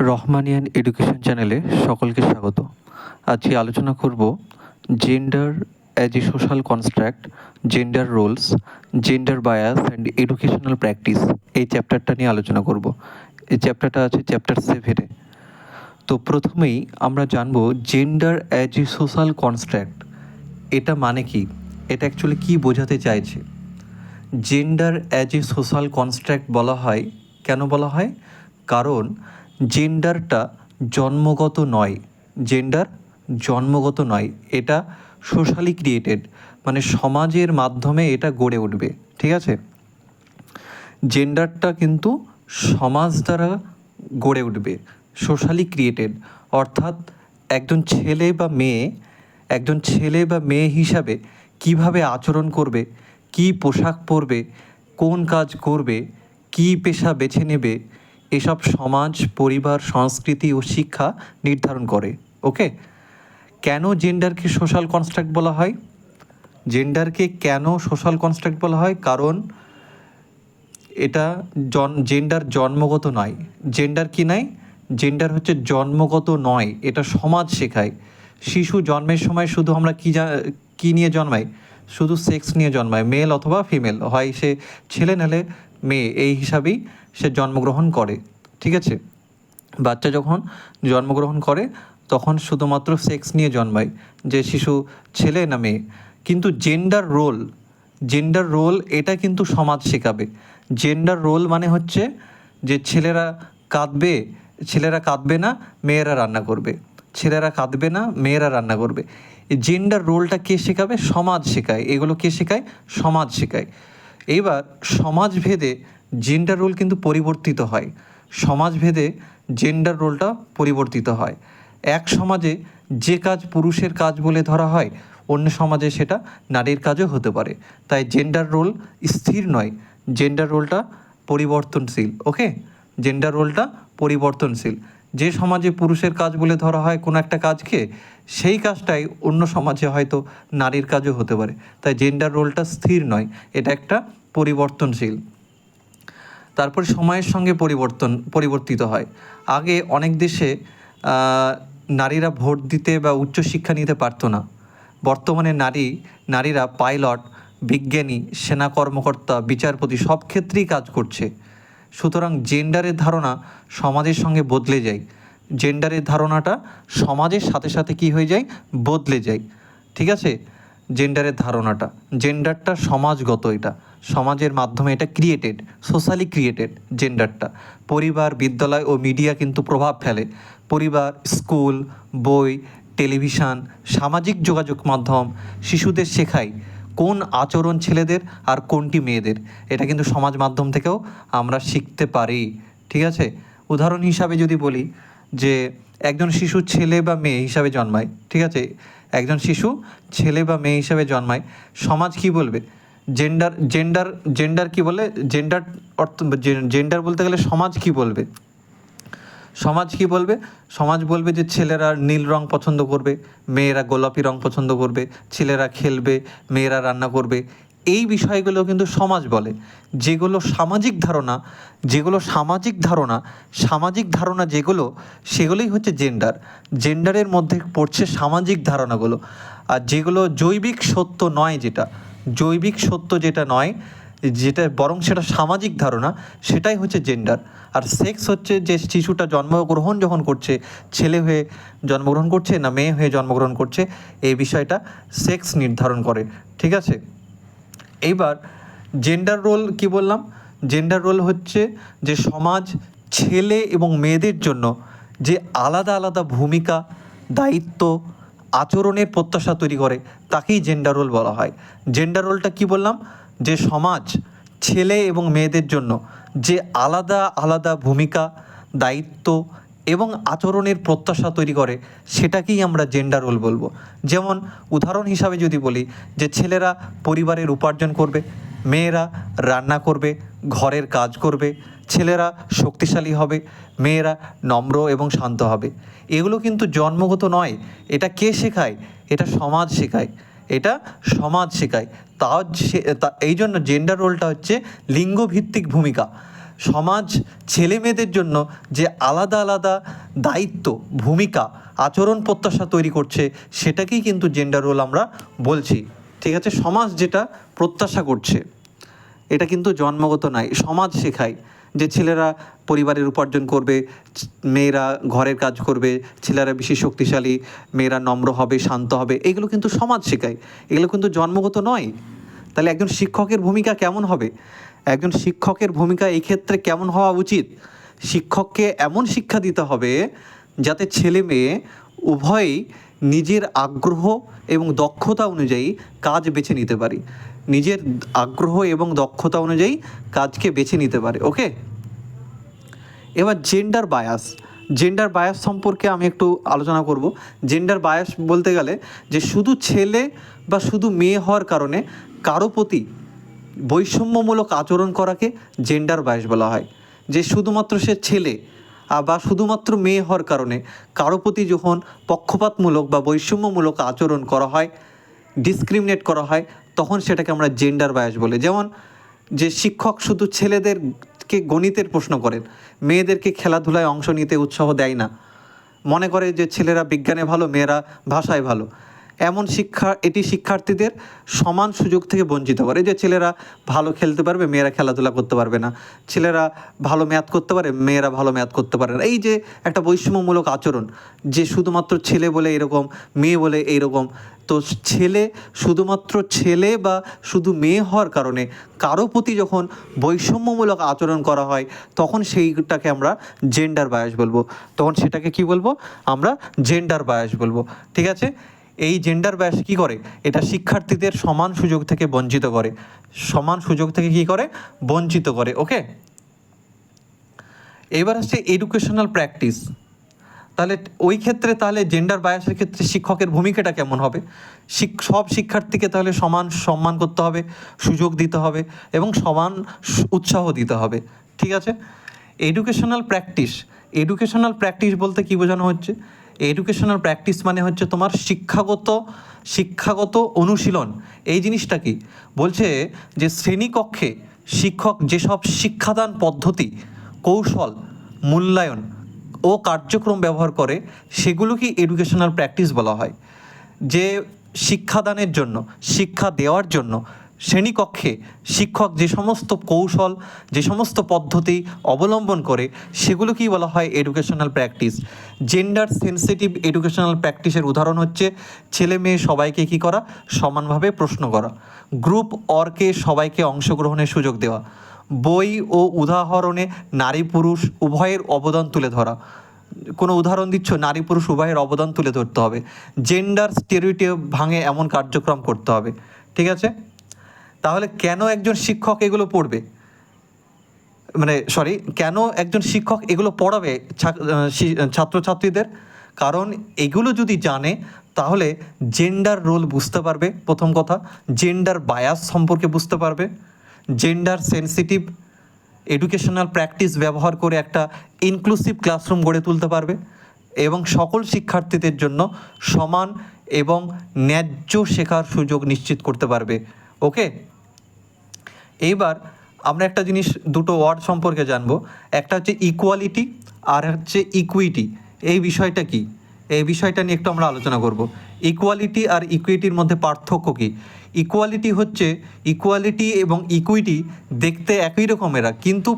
রহমানিয়ান education চ্যানেলে সকলকে স্বাগত। আজকে আলোচনা করব gender as a social construct, gender Rolle's, gender bias and educational practice. এই চ্যাপ্টারটা নিয়ে আলোচনা করব। এই চ্যাপ্টারটা আছে চ্যাপ্টার 7-এ। তো প্রথমেই আমরা জানব gender as a social construct এটা মানে কি, এটা অ্যাকচুয়ালি কী বোঝাতে চাইছে। Gender as a social construct বলা হয়, কেন বলা হয়? কারণ জেন্ডারটা জন্মগত নয়, জেন্ডার জন্মগত নয়, এটা সোশ্যালি ক্রিয়েটেড, মানে সমাজের মাধ্যমে এটা গড়ে উঠবে। ঠিক আছে, জেন্ডারটা কিন্তু সমাজ দ্বারা গড়ে উঠবে, সোশ্যালি ক্রিয়েটেড। অর্থাৎ একজন ছেলে বা মেয়ে হিসাবে কিভাবে আচরণ করবে, কি পোশাক পরবে, কোন কাজ করবে, কি পেশা বেছে নেবে, এসব সমাজ, পরিবার, সংস্কৃতি ও শিক্ষা নির্ধারণ করে। ওকে, কেন জেন্ডারকে সোশ্যাল কনস্ট্রাক্ট বলা হয়? জেন্ডারকে কেন সোশ্যাল কনস্ট্রাক্ট বলা হয়? কারণ এটা জেন্ডার জন্মগত নয়। জেন্ডার কি নয়? জেন্ডার হচ্ছে জন্মগত নয়, এটা সমাজ শেখায়। শিশু জন্মের সময় শুধু আমরা কি নিয়ে জন্মাই? শুধু সেক্স নিয়ে জন্মায়, মেল অথবা ফিমেল, হয় সে ছেলে নাহলে মেয়ে, এই হিসাবেই সে জন্মগ্রহণ করে। ঠিক আছে, বাচ্চা যখন জন্মগ্রহণ করে তখন শুধুমাত্র সেক্স নিয়ে জন্মায়, যে শিশু ছেলে না মেয়ে। কিন্তু জেন্ডার রোল এটা কিন্তু সমাজ শেখাবে। জেন্ডার রোল মানে হচ্ছে যে ছেলেরা কাঁদবে না, মেয়েরা রান্না করবে, ছেলেরা কাঁদবে না, মেয়েরা রান্না করবে। এই জেন্ডার রোলটা কে শেখাবে? সমাজ শেখায়। এগুলো কে শেখায়? সমাজ শেখায়। এইবার সমাজভেদে জেন্ডার রোল কিন্তু পরিবর্তিত হয়। সমাজভেদে জেন্ডার রোলটা পরিবর্তিত হয়। এক সমাজে যে কাজ পুরুষের কাজ বলে ধরা হয়, অন্য সমাজে সেটা নারীর কাজও হতে পারে। তাই জেন্ডার রোল স্থির নয়, জেন্ডার রোলটা পরিবর্তনশীল। ওকে, জেন্ডার রোলটা পরিবর্তনশীল। যে সমাজে পুরুষের কাজ বলে ধরা হয় কোনো একটা কাজকে, সেই কাজটাই অন্য সমাজে হয়তো নারীর কাজও হতে পারে। তাই জেন্ডার রোলটা স্থির নয়, এটা একটা পরিবর্তনশীল। তারপর সময়ের সঙ্গে পরিবর্তিত হয়। আগে অনেক দেশে নারীরা ভোট দিতে বা উচ্চশিক্ষা নিতে পারতো না। বর্তমানে নারীরা পাইলট, বিজ্ঞানী, সেনা কর্মকর্তা, বিচারপতি সব ক্ষেত্রেই কাজ করছে। সুতরাং জেন্ডারের ধারণা সমাজের সঙ্গে বদলে যায়। জেন্ডারের ধারণাটা সমাজের সাথে সাথে কী হয়ে যায়? বদলে যায়। ঠিক আছে, জেন্ডারটা সমাজগত, এটা সমাজের মাধ্যমে এটা ক্রিয়েটেড, সোশ্যালি ক্রিয়েটেড। জেন্ডারটা পরিবার, বিদ্যালয় ও মিডিয়া কিন্তু প্রভাব ফেলে। পরিবার, স্কুল, বই, টেলিভিশন, সামাজিক যোগাযোগ মাধ্যম শিশুদের শেখায় কোন আচরণ ছেলেদের আর কোনটি মেয়েদের। এটা কিন্তু সমাজ মাধ্যম থেকেও আমরা শিখতে পারি। ঠিক আছে, উদাহরণ হিসাবে যদি বলি যে একজন শিশু ছেলে বা মেয়ে হিসাবে জন্মায়, ঠিক আছে, একজন শিশু ছেলে বা মেয়ে হিসাবে জন্মায়, সমাজ কি বলবে? জেন্ডার কি বলে? জেন্ডার বলতে গেলে সমাজ কি বলবে? সমাজ বলবে যে ছেলেরা নীল রং পছন্দ করবে, মেয়েরা গোলাপি রং পছন্দ করবে, ছেলেরা খেলবে, মেয়েরা রান্না করবে। এই বিষয়গুলো কিন্তু সমাজ বলে। যেগুলো সামাজিক ধারণা যেগুলো, সেগুলোই হচ্ছে জেন্ডারের মধ্যে পড়ছে সামাজিক ধারণাগুলো। আর যেগুলো জৈবিক সত্য নয়, যেটা বরং সেটা সামাজিক ধারণা, সেটাই হচ্ছে জেন্ডার। আর সেক্স হচ্ছে যে শিশুটা জন্মগ্রহণ যখন করছে, ছেলে হয়ে জন্মগ্রহণ করছে না মেয়ে হয়ে জন্মগ্রহণ করছে, এই বিষয়টা সেক্স নির্ধারণ করে। ঠিক আছে, এইবার জেন্ডার রোল কি বললাম? জেন্ডার রোল হচ্ছে যে সমাজ ছেলে এবং মেয়েদের জন্য যে আলাদা আলাদা ভূমিকা, দায়িত্ব, আচরণের প্রত্যাশা তৈরি করে, তাকেই জেন্ডার রোল বলা হয়। জেন্ডার রোলটা কি বললাম? যে সমাজ ছেলে এবং মেয়েদের জন্য যে আলাদা আলাদা ভূমিকা, দায়িত্ব এবং আচরণের প্রত্যাশা তৈরি করে, সেটাকেই আমরা জেন্ডার রোল বলবো। যেমন উদাহরণ হিসাবে যদি বলি যে ছেলেরা পরিবারের উপার্জন করবে, মেয়েরা রান্না করবে, ঘরের কাজ করবে, ছেলেরা শক্তিশালী হবে, মেয়েরা নম্র এবং শান্ত হবে। এগুলো কিন্তু জন্মগত নয়, এটা কে শেখায়? এটা সমাজ শেখায়। এই জন্য জেন্ডার রোলটা হচ্ছে লিঙ্গভিত্তিক ভূমিকা। সমাজ ছেলে মেয়েদের জন্য যে আলাদা আলাদা দায়িত্ব, ভূমিকা, আচরণ প্রত্যাশা তৈরি করছে, সেটাকেই কিন্তু জেন্ডার রোল আমরা বলছি। ঠিক আছে, সমাজ যেটা প্রত্যাশা করছে এটা কিন্তু জন্মগত নয়, সমাজ শেখায় যে ছেলেরা পরিবারের উপার্জন করবে, মেয়েরা ঘরের কাজ করবে, ছেলেরা বেশি শক্তিশালী, মেয়েরা নম্র হবে, শান্ত হবে, এগুলো কিন্তু সমাজ শেখায়, এগুলো কিন্তু জন্মগত নয়। তাহলে একজন শিক্ষকের ভূমিকা কেমন হবে? একজন শিক্ষকের ভূমিকা এই ক্ষেত্রে কেমন হওয়া উচিত? শিক্ষককে এমন শিক্ষা দিতে হবে যাতে ছেলে মেয়ে উভয়ই নিজের আগ্রহ এবং দক্ষতা অনুযায়ী কাজ বেছে নিতে পারে, নিজের আগ্রহ এবং দক্ষতা অনুযায়ী কাজকে বেছে নিতে পারে। ওকে, এবার জেন্ডার বায়াস সম্পর্কে আমি একটু আলোচনা করব। জেন্ডার বায়াস বলতে গেলে যে শুধু ছেলে বা শুধু মেয়ে হওয়ার কারণে কারো প্রতি বৈষম্যমূলক আচরণ করাকে জেন্ডার বায়াস বলা হয়। যে শুধুমাত্র সে ছেলে বা শুধুমাত্র মেয়ে হওয়ার কারণে কারো প্রতি যখন পক্ষপাতমূলক বা বৈষম্যমূলক আচরণ করা হয়, ডিসক্রিমিনেট করা হয়, তখন সেটাকে আমরা জেন্ডার বায়াস বলি। যেমন যে শিক্ষক শুধু ছেলেদেরকে গণিতের প্রশ্ন করেন, মেয়েদেরকে খেলাধুলায় অংশ নিতে উৎসাহ দেয় না, মনে করে যে ছেলেরা বিজ্ঞানে ভালো, মেয়েরা ভাষায় ভালো। এমন এটি শিক্ষার্থীদের সমান সুযোগ থেকে বঞ্চিত করে, যে ছেলেরা ভালো খেলতে পারবে, মেয়েরা খেলাধুলা করতে পারবে না, ছেলেরা ভালো ম্যাথ করতে পারে, মেয়েরা ভালো ম্যাথ করতে পারে না। এই যে একটা বৈষম্যমূলক আচরণ, যে শুধুমাত্র ছেলে বলে এরকম, মেয়ে বলে এইরকম। তো শুধুমাত্র ছেলে বা শুধু মেয়ে হওয়ার কারণে কারো প্রতি যখন বৈষম্যমূলক আচরণ করা হয়, তখন সেইটাকে আমরা জেন্ডার বায়াস বলবো। তখন সেটাকে কি বলবো? আমরা জেন্ডার বায়াস বলবো। ঠিক আছে, এই জেন্ডার বায়াস কী করে? এটা শিক্ষার্থীদের সমান সুযোগ থেকে বঞ্চিত করে, সমান সুযোগ থেকে কী করে? বঞ্চিত করে। ওকে, এবার হচ্ছে এডুকেশনাল প্র্যাকটিস। তাহলে ওই ক্ষেত্রে তাহলে জেন্ডার বায়াসের ক্ষেত্রে শিক্ষকের ভূমিকাটা কেমন হবে? সব শিক্ষার্থীকে তাহলে সমান সম্মান করতে হবে, সুযোগ দিতে হবে এবং সমান উৎসাহ দিতে হবে। ঠিক আছে, এডুকেশনাল প্র্যাকটিস বলতে কী বোঝানো হচ্ছে? এডুকেশনাল প্র্যাকটিস মানে হচ্ছে তোমার শিক্ষাগত অনুশীলন। এই জিনিসটা কি বলছে? যে শ্রেণীকক্ষে শিক্ষক যেসব শিক্ষাদান পদ্ধতি, কৌশল, মূল্যায়ন ও কার্যক্রম ব্যবহার করে, সেগুলোকে এডুকেশনাল প্র্যাকটিস বলা হয়। যে শিক্ষাদানের জন্য, শিক্ষা দেওয়ার জন্য শ্রেণীকক্ষে শিক্ষক যে সমস্ত কৌশল, যে সমস্ত পদ্ধতি অবলম্বন করে, সেগুলোকেই বলা হয় educational practice. Gender sensitive educational প্র্যাকটিসের উদাহরণ হচ্ছে ছেলে মেয়ে সবাইকে কী করা? সমানভাবে প্রশ্ন করা, গ্রুপ অর্কে সবাইকে অংশগ্রহণের সুযোগ দেওয়া, বই ও উদাহরণে নারী পুরুষ উভয়ের অবদান তুলে ধরা। কোনো উদাহরণ দিচ্ছ, নারী পুরুষ উভয়ের অবদান তুলে ধরতে হবে। জেন্ডার স্টেরিওটাইপ ভাঙে এমন কার্যক্রম করতে হবে। ঠিক আছে, তাহলে কেন একজন শিক্ষক এগুলো পড়বে? কেন একজন শিক্ষক এগুলো পড়াবে ছাত্রছাত্রীদের? কারণ এগুলো যদি জানে তাহলে জেন্ডার রোল বুঝতে পারবে, প্রথম কথা। জেন্ডার বায়াস সম্পর্কে বুঝতে পারবে, জেন্ডার সেন্সিটিভ এডুকেশনাল প্র্যাকটিস ব্যবহার করে একটা ইনক্লুসিভ ক্লাসরুম গড়ে তুলতে পারবে এবং সকল শিক্ষার্থীদের জন্য সমান এবং ন্যায্য শেখার সুযোগ নিশ্চিত করতে পারবে। ওকে, এইবার আমরা একটা জিনিস, দুটো ওয়ার্ড সম্পর্কে জানবো। একটা হচ্ছে ইকুয়ালিটি আর হচ্ছে ইকুইটি। এই বিষয়টা কি? এই বিষয়টা নিয়ে একটু আমরা আলোচনা করব। ইকুয়ালিটি আর ইকুইটির মধ্যে পার্থক্য কী? ইকুয়ালিটি এবং ইকুইটি দেখতে একই রকমেরা, কিন্তু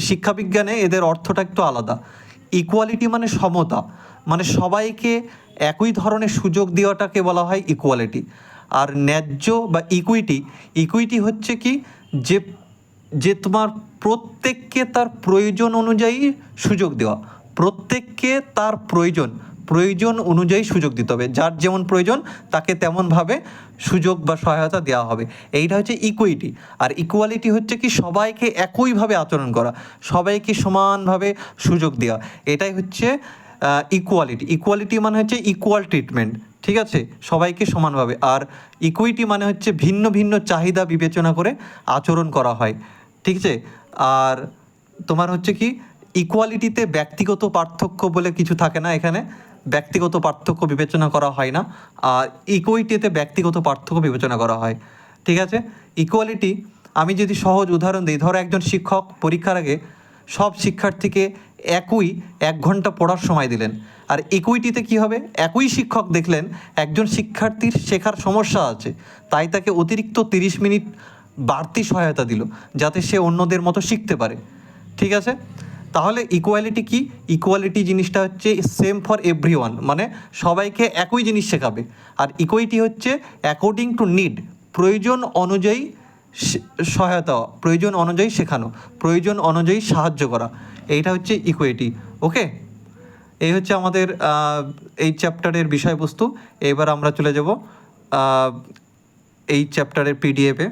শিক্ষাবিজ্ঞানে এদের অর্থটা একটু আলাদা। ইকুয়ালিটি মানে সমতা, মানে সবাইকে একই ধরনের সুযোগ দেওয়াটাকে বলা হয় ইকুয়ালিটি। আর ন্যায্য বা ইকুইটি হচ্ছে কি, যে তোমার প্রত্যেককে তার প্রয়োজন অনুযায়ী সুযোগ দেওয়া, প্রত্যেককে তার প্রয়োজন অনুযায়ী সুযোগ দিতে হবে, যার যেমন প্রয়োজন তাকে তেমনভাবে সুযোগ বা সহায়তা দেওয়া হবে। এইটা হচ্ছে ইকুইটি। আর ইকুয়ালিটি হচ্ছে কি, সবাইকে একইভাবে আচরণ করা, সবাইকে সমানভাবে সুযোগ দেওয়া, এটাই হচ্ছে ইকুয়ালিটি মানে হচ্ছে ইকুয়াল ট্রিটমেন্ট। ঠিক আছে, সবাইকে সমানভাবে। আর ইকুইটি মানে হচ্ছে ভিন্ন ভিন্ন চাহিদা বিবেচনা করে আচরণ করা হয়। ঠিক আছে, আর তোমার হচ্ছে কি, ইকুয়ালিটিতে ব্যক্তিগত পার্থক্য বলে কিছু থাকে না, এখানে ব্যক্তিগত পার্থক্য বিবেচনা করা হয় না। আর ইকুইটিতে ব্যক্তিগত পার্থক্য বিবেচনা করা হয়। ঠিক আছে, ইকুয়ালিটি আমি যদি সহজ উদাহরণ দিই, ধরো একজন শিক্ষক পরীক্ষার আগে সব শিক্ষার্থীকে একই 1 ঘন্টা পড়ার সময় দিলেন, আর ইকুইটিতে কি হবে, একই শিক্ষক দেখলেন একজন শিক্ষার্থীর শেখার সমস্যা আছে, তাই তাকে অতিরিক্ত 30 মিনিট বাড়তি সহায়তা দিল যাতে সে অন্যদের মতো শিখতে পারে। ঠিক আছে, তাহলে ইকুয়ালিটি কি? ইকুয়ালিটি জিনিসটা হচ্ছে সেম ফর এভরিওয়ান, মানে সবাইকে একই জিনিস শেখাবে। আর ইকুইটি হচ্ছে অ্যাকর্ডিং টু নিড, প্রয়োজন অনুযায়ী সহায়তা, প্রয়োজন অনুযায়ী শেখানো, প্রয়োজন অনুযায়ী সাহায্য করা, এইটা হচ্ছে ইকুইটি। ওকে, এই হচ্ছে আমাদের এই চ্যাপ্টারের বিষয়বস্তু। এবার আমরা চলে যাব এই চ্যাপ্টারের পিডিএফে।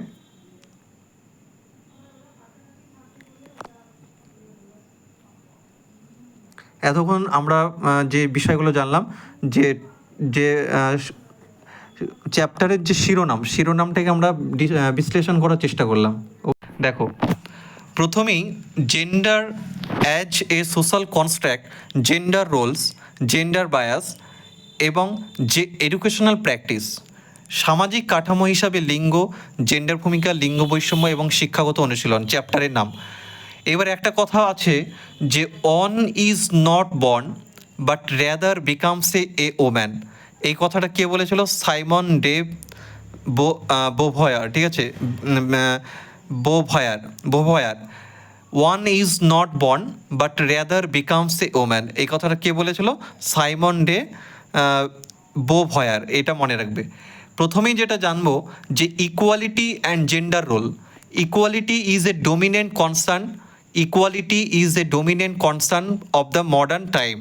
এতক্ষণ আমরা যে বিষয়গুলো জানলাম, যে যে চ্যাপ্টারের যে শিরোনামটাকে আমরা বিশ্লেষণ করার চেষ্টা করলাম। দেখো, প্রথমেই gender as a social construct, gender Rolle's, gender bias এবং যে এডুকেশনাল প্র্যাকটিস, সামাজিক কাঠামো হিসাবে লিঙ্গ, জেন্ডার ভূমিকা, লিঙ্গ বৈষম্য এবং শিক্ষাগত অনুশীলন চ্যাপ্টারের নাম। এবার একটা কথা আছে যে one is not born but rather becomes a woman. এই কথাটা কে বলেছিল? Simone de Beauvoir. ঠিক আছে, Beauvoir. One is not born but rather becomes a woman, এই কথাটা কে বলেছিল? Simone de Beauvoir. এটা মনে রাখবে। প্রথমেই যেটা জানবো যে equality and gender role. Equality is a dominant concern, equality is a dominant concern of the modern time.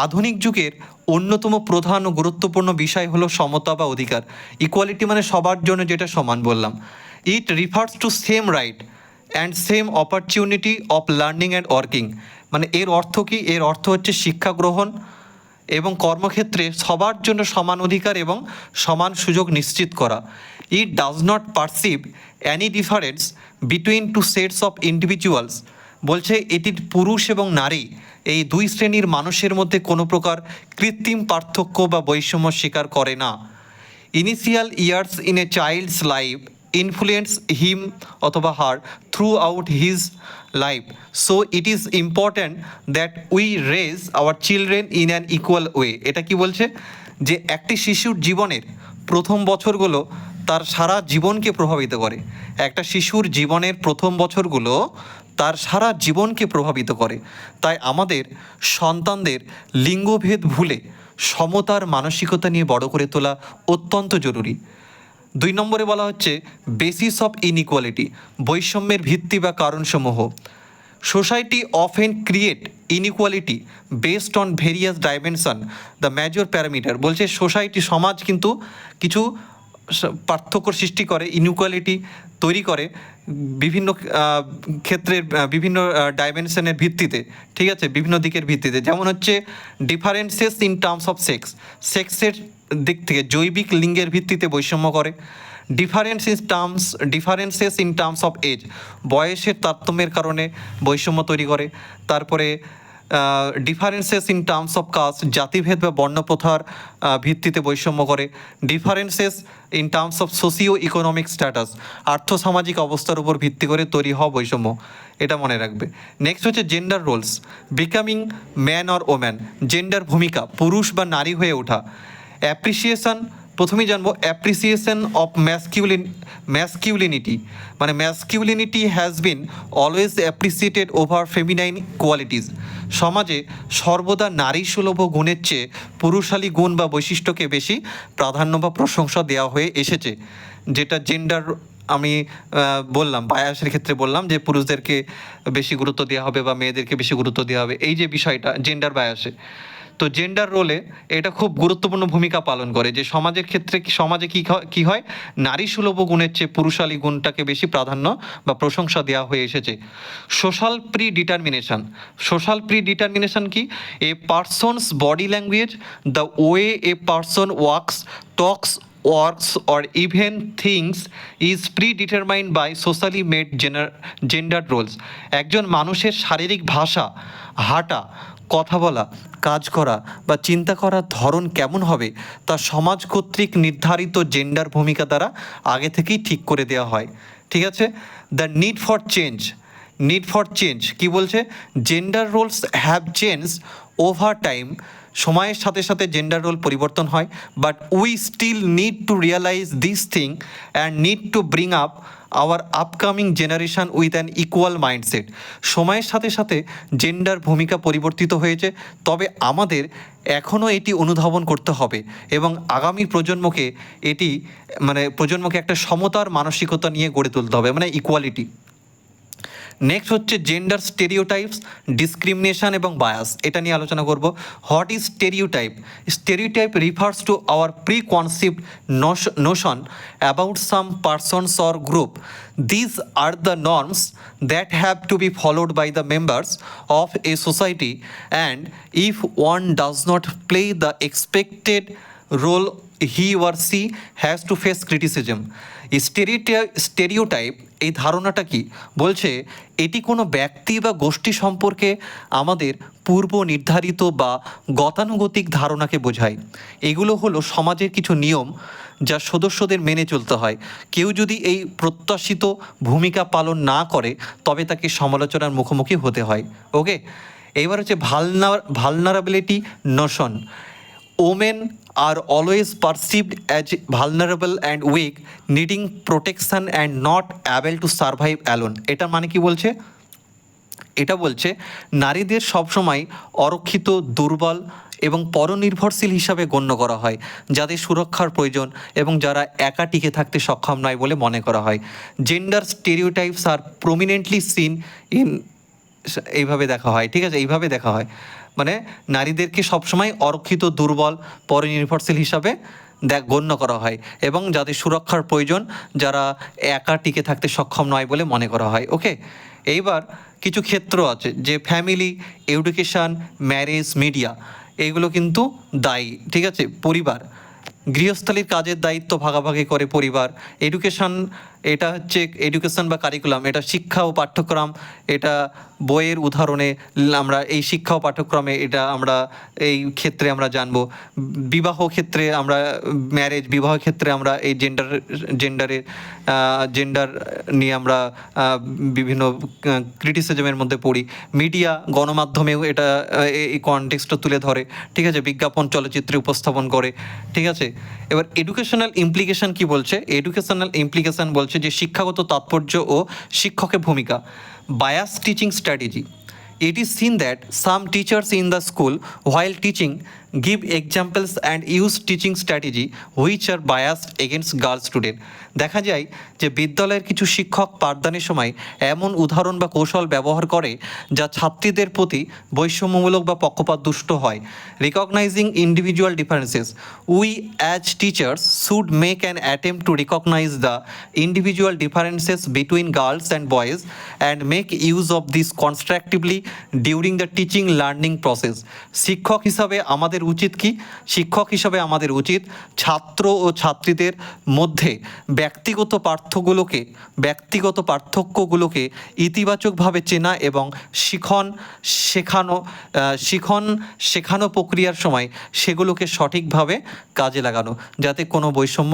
আধুনিক যুগের অন্যতম প্রধান ও গুরুত্বপূর্ণ বিষয় হলো সমতা বা অধিকার। ইকুয়ালিটি মানে সবার জন্য যেটা সমান বললাম। It refers to same right and same opportunity of learning and working. মানে এর অর্থ কি? এর অর্থ হচ্ছে শিক্ষা গ্রহণ এবং কর্মক্ষেত্রে সবার জন্য সমান অধিকার এবং সমান সুযোগ নিশ্চিত করা। It does not perceive any difference between two sets of individuals. বলছে এটি পুরুষ এবং নারী এই দুই শ্রেণীর মানুষের মধ্যে কোনো প্রকার কৃত্রিম পার্থক্য বা বৈষম্য স্বীকার করে না। Initial years in a child's life influence him অথবা her throughout his life, so it is important that we raise our children in an equal way. এটা কি বলছে? যে একটি শিশুর জীবনের প্রথম বছরগুলো তার সারা জীবনকে প্রভাবিত করে। একটা শিশুর জীবনের প্রথম বছরগুলো তার সারা জীবনকে প্রভাবিত করে। তাই আমাদের সন্তানদের লিঙ্গভেদ ভুলে সমতার মানসিকতা নিয়ে বড় করে তোলা অত্যন্ত জরুরি। 2 নম্বরে বলা হচ্ছে বেসিস অফ ইনইকুয়ালিটি, বৈষম্যের ভিত্তি বা কারণসমূহ। Society often create inequality based on various dimension, the major parameter. বলছে সোসাইটি, সমাজ কিন্তু কিছু পার্থক্য সৃষ্টি করে, ইনইকুয়ালিটি তৈরি করে বিভিন্ন ক্ষেত্রের বিভিন্ন ডাইমেনশনের ভিত্তিতে। ঠিক আছে, বিভিন্ন দিকের ভিত্তিতে। যেমন হচ্ছে differences in terms of sex, সেক্সের দিক থেকে জৈবিক লিঙ্গের ভিত্তিতে বৈষম্য করে। Differences in terms of age, বয়সের তারতম্যের কারণে বৈষম্য তৈরি করে। তারপরে differences in terms of caste, জাতিভেদ বা বর্ণপ্রথার ভিত্তিতে বৈষম্য করে। Differences in terms of socio economic status, আর্থসামাজিক অবস্থার উপর ভিত্তি করে তৈরি হওয়া বৈষম্য। এটা মনে রাখবে। নেক্সট হচ্ছে gender Rolle's, becoming man or woman, gender ভূমিকা, পুরুষ বা নারী হয়ে ওঠা। অ্যাপ্রিসিয়েশন, প্রথমেই জানবো অ্যাপ্রিসিয়েশন অফ ম্যাসকিউলিনিটি, মানে masculinity has been always appreciated over feminine qualities. সমাজে সর্বদা নারী সুলভ গুণের চেয়ে পুরুষালী গুণ বা বৈশিষ্ট্যকে বেশি প্রাধান্য বা প্রশংসা দেওয়া হয়ে এসেছে। যেটা জেন্ডার আমি বললাম, বায়াসের ক্ষেত্রে বললাম যে পুরুষদেরকে বেশি গুরুত্ব দেওয়া হবে বা মেয়েদেরকে বেশি গুরুত্ব দেওয়া হবে, এই যে বিষয়টা জেন্ডার বায়াসে। তো জেন্ডার রোলে এটা খুব গুরুত্বপূর্ণ ভূমিকা পালন করে যে সমাজের ক্ষেত্রে সমাজে কী হয়, নারী সুলভ গুণের চেয়ে পুরুষালী গুণটাকে বেশি প্রাধান্য বা প্রশংসা দেওয়া হয়ে এসেছে। সোশ্যাল প্রি ডিটারমিনেশন কি? A person's body language, the way a person talks works or even things is predetermined by socially made gendered roles. একজন মানুষের শারীরিক ভাষা, হাঁটা, কথা বলা, কাজ করা বা চিন্তা করার ধরন কেমন হবে তা সমাজ কর্তৃক নির্ধারিত জেন্ডার ভূমিকা দ্বারা আগে থেকেই ঠিক করে দেওয়া হয়। ঠিক আছে। দ্য নিড ফর চেঞ্জ কি বলছে, gender roles have change over time, সময়ের সাথে সাথে জেন্ডার রোল পরিবর্তন হয়, but we still need to realise this thing and need to bring up our upcoming generation with an equal mindset. সময়ের সাথে সাথে জেন্ডার ভূমিকা পরিবর্তিত হয়েছে, তবে আমাদের এখনও এটি অনুধাবন করতে হবে এবং আগামী প্রজন্মকে প্রজন্মকে একটা সমতার মানসিকতা নিয়ে গড়ে তুলতে হবে, মানে ইকুয়ালিটি। নেক্সট হচ্ছে জেন্ডার স্টেরিওটাইপস, ডিসক্রিমিনেশন এবং বায়াস, এটা নিয়ে আলোচনা করব। What is stereotype refers to our pre concept notion about some persons or group. These are the norms that have to be followed by the members of a society, and if one does not play the expected role he or she has to face criticism. Stereotype এই ধারণাটা কি বলছে, এটি কোনো ব্যক্তি বা গোষ্ঠী সম্পর্কে আমাদের পূর্ব নির্ধারিত বা গতানুগতিক ধারণাকে বোঝায়। এগুলো হলো সমাজের কিছু নিয়ম যা সদস্যদের মেনে চলতে হয়। কেউ যদি এই প্রত্যাশিত ভূমিকা পালন না করে তবে তাকে সমালোচনার মুখোমুখি হতে হয়। ওকে, এইবার হচ্ছে vulnerability notion. Women are always perceived as vulnerable and weak, needing protection and not able to survive alone. এটা মানে কি বলছে, এটা বলছে নারীদের সবসময় অরক্ষিত, দুর্বল এবং পরনির্ভরশীল হিসাবে গণ্য করা হয়, যাদের সুরক্ষার প্রয়োজন এবং যারা একা টিকে থাকতে সক্ষম নয় বলে মনে করা হয়। Gender stereotypes are prominently seen in, এইভাবে দেখা হয়, ঠিক আছে, এইভাবে দেখা হয়, মানে নারীদেরকে সবসময় অরক্ষিত, দুর্বল, পরনির্ভরশীল হিসাবে গণ্য করা হয় এবং যাদের সুরক্ষার প্রয়োজন, যারা একা টিকে থাকতে সক্ষম নয় বলে মনে করা হয়। ওকে, এইবার কিছু ক্ষেত্র আছে যে ফ্যামিলি, এডুকেশান, ম্যারেজ, মিডিয়া, এইগুলো কিন্তু দায়ী, ঠিক আছে। পরিবার, গৃহস্থালির কাজের দায়িত্ব ভাগাভাগি করে পরিবার। এডুকেশান, এটা হচ্ছে এডুকেশান বা কারিকুলাম, এটা শিক্ষা ও পাঠ্যক্রম, এটা বইয়ের উদাহরণে আমরা এই শিক্ষা ও পাঠ্যক্রমে এটা আমরা এই ক্ষেত্রে আমরা জানবো। বিবাহ ক্ষেত্রে আমরা ম্যারেজ, বিবাহ ক্ষেত্রে আমরা এই জেন্ডার নিয়ে আমরা বিভিন্ন ক্রিটিসিজমের মধ্যে পড়ি। মিডিয়া, গণমাধ্যমেও এটা এই কনটেক্সটটা তুলে ধরে, ঠিক আছে, বিজ্ঞাপন, চলচ্চিত্রে উপস্থাপন করে, ঠিক আছে। এবার এডুকেশনাল ইমপ্লিকেশন কি বলছে, এডুকেশনাল ইমপ্লিকেশন বলছে যে শিক্ষাগত তাৎপর্য ও শিক্ষকের ভূমিকা। Bias teaching strategy, it is seen that some teachers in the school while teaching give examples and use teaching strategy which are biased against girl student. দেখা যায় যে বিদ্যালয়ের কিছু শিক্ষক পাঠদানের সময় এমন উদাহরণ বা কৌশল ব্যবহার করে যা ছাত্রীদের প্রতি বৈষম্যমূলক বা পক্ষপাতদুষ্ট হয়। Recognising individual differences, we as teachers should make an attempt to recognise the individual differences between girls and boys and make use of this constructively during the teaching learning process. শিক্ষক হিসাবে আমাদের উচিত কি, শিক্ষক হিসাবে আমাদের উচিত ছাত্র ও ছাত্রীদের মধ্যে ব্যক্তিগত পার্থক্যগুলোকে ইতিবাচকভাবে চেনা এবং শেখানো প্রক্রিয়ার সময় সেগুলোকে সঠিকভাবে কাজে লাগানো, যাতে কোনো বৈষম্য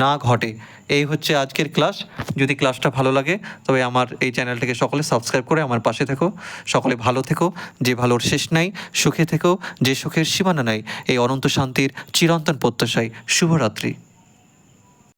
না ঘটে। এই হচ্ছে আজকের ক্লাস। যদি ক্লাসটা ভালো লাগে তবে আমার এই চ্যানেলটাকে সকলে সাবস্ক্রাইব করে আমার পাশে থেকো। সকলে ভালো থেকো, যে ভালোর শেষ নাই, সুখে থেকো, যে সুখের সীমানা নাই, এই অনন্ত শান্তির চিরন্তন প্রত্যাশায়। শুভরাত্রি।